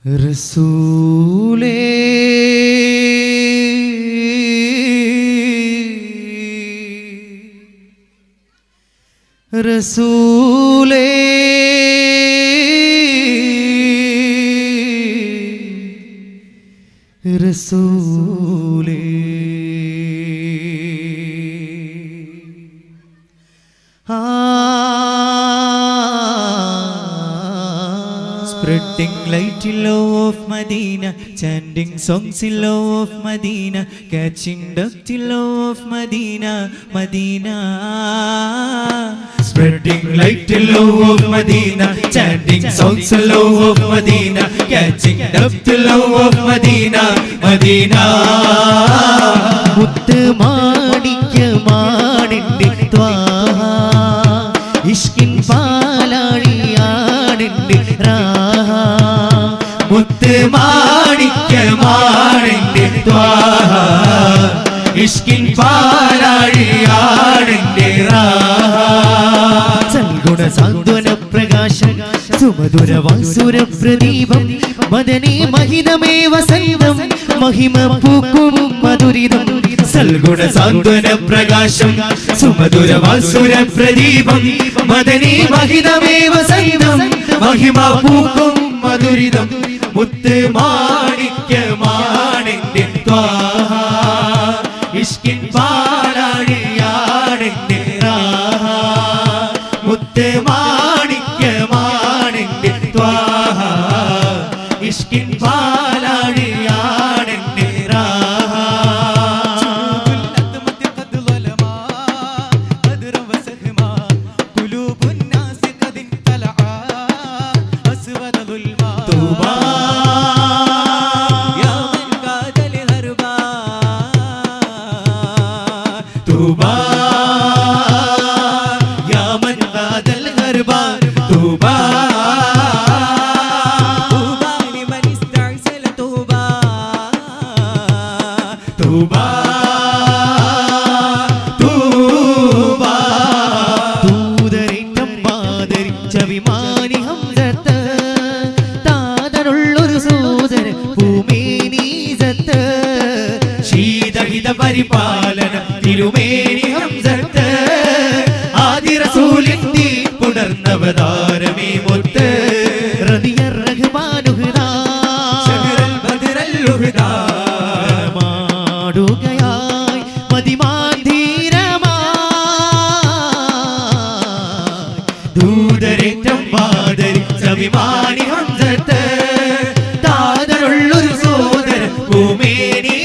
റസൂലേ റസൂലേ റസൂലേ Spreading light in love of Medina, chanting songs in love of Medina, catching dust in love of Medina, Medina. Spreading light in love of Medina, chanting songs in love of Medina, catching dust in love of Medina, Medina. മുത്ത് മാണിക്യമാണിന്റെ ത്വാഹ ഇഷ്കിൻ പാലാഴിയാണിന്റെ രാഹ മുത്ത് മാണിക്യമാണിന്റെ ത്വാഹ ഇഷ്കിൻ പാലാഴിയാണിന്റെ രാഹ സൽഗുണ സാന്ത്വന പ്രകാശം സുമധുര വാസുര പ്രദീപം മദനേ മഹിതമേ വസന്തം മഹിമ പൂക്കും മധുരിതം സൽഗുണ സാന്ത്വന പ്രകാശം സുമധുര വാസുര പ്രദീപം മദനേ മഹിതമേ വസന്തം മഹിമ പൂക്കും മധുരിതം മുത്ത് മാണിക്യമാണിന്റെ ത്വാഹ ഇഷ്കിൻ പാലാഴിയാണിന്റെ രാഹ മുത്ത് മാണിക്യമാണിന്റെ ത്വാഹ ഇഷ്കിൻ പാലാഴിയാണിന്റെ രാഹ പരിപാലന തിരുമേനി ഹംസത്ത് ആദി റസൂലിന്റെ പുണർന്നവതാരമേ മുത്ത് റദിയർ റഹ്മാനുഹുദാ ശഹറൽ ബദറൽ ഹുദാ മാടുകയായി മദിമാധീരമായി ദൂതരേറ്റം മാദരിച്ച വിമാനി ഹംസത്ത് താതരുള്ളൊരു സോദര ഭൂമേനി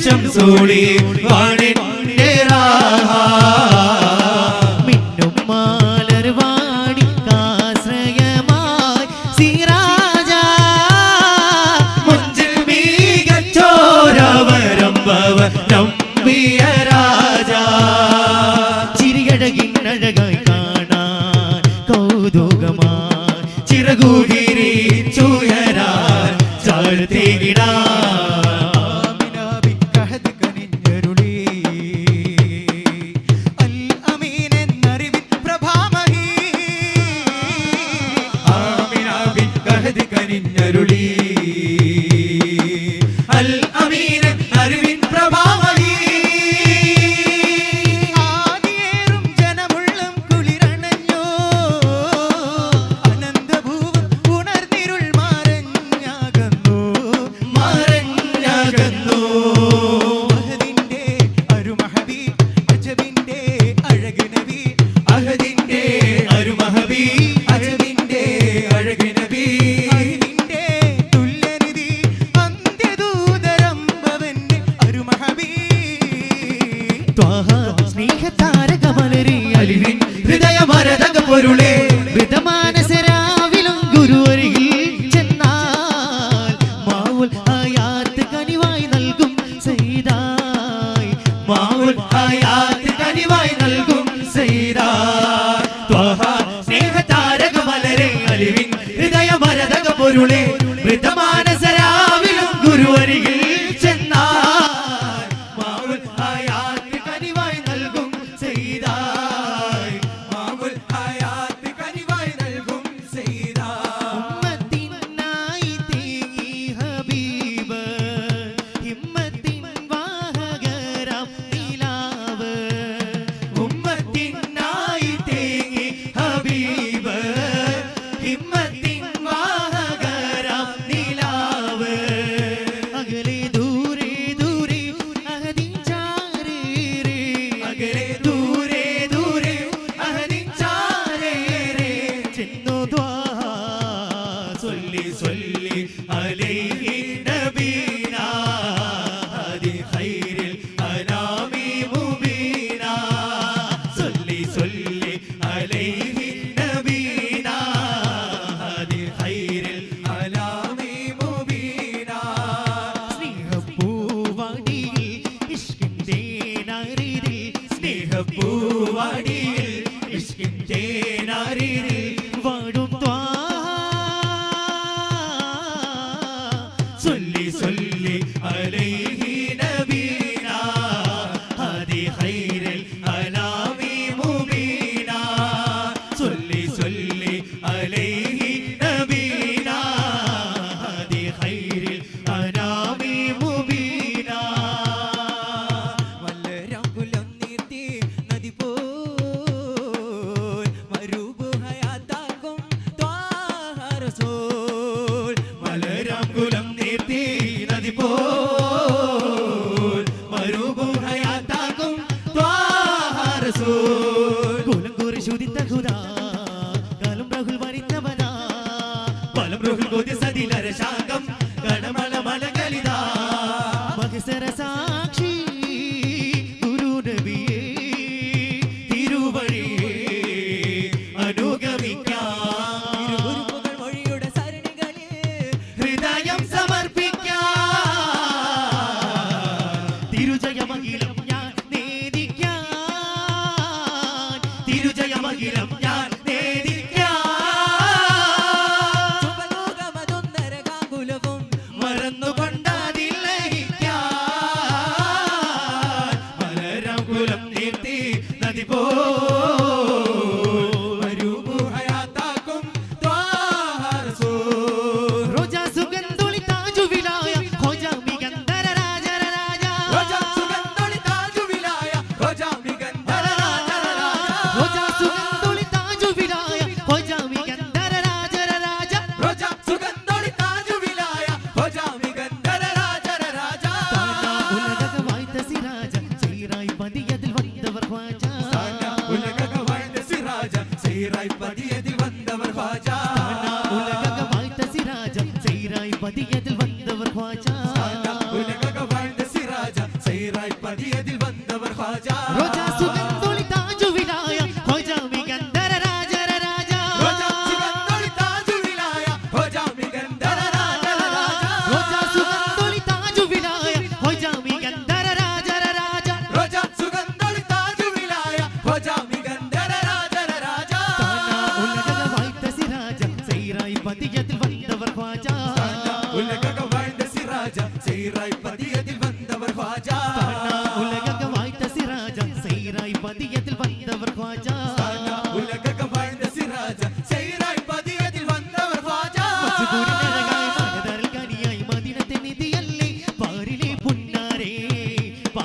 ശംസോളി വാണിന്റെ രാഹ മിന്നും മാലർവാണി കാശ്രയമായി സിറാജ മുഞ്ചിൽ മികച്ചോരവരംഭവ നമ്പിയ രാജ ചിരിയഴകിനഴകായി കാണാൻ കൗതുകമായി ചിറകുകിരി ചുയരാൻ ചാഴ്ത്തിയിടാ ഹൃദമാനസരാവിലും ഗുരുവരികിൽ ചെന്നാൽ മാവുൽ ആയാത്ത് കനിവായി നൽകും സൈദായി മാവുൽ ആയാത്ത് കനിവായി നൽകും സൈദായി ത്വഹ സ്നേഹതാരകമലരെ അലിവിൻ ഹൃദയമരതക പൊരുളെ ഹൃദമാനസരാവിലും ഗുരുവരികിൽ ചെന്നാൽ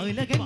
പാലകൻ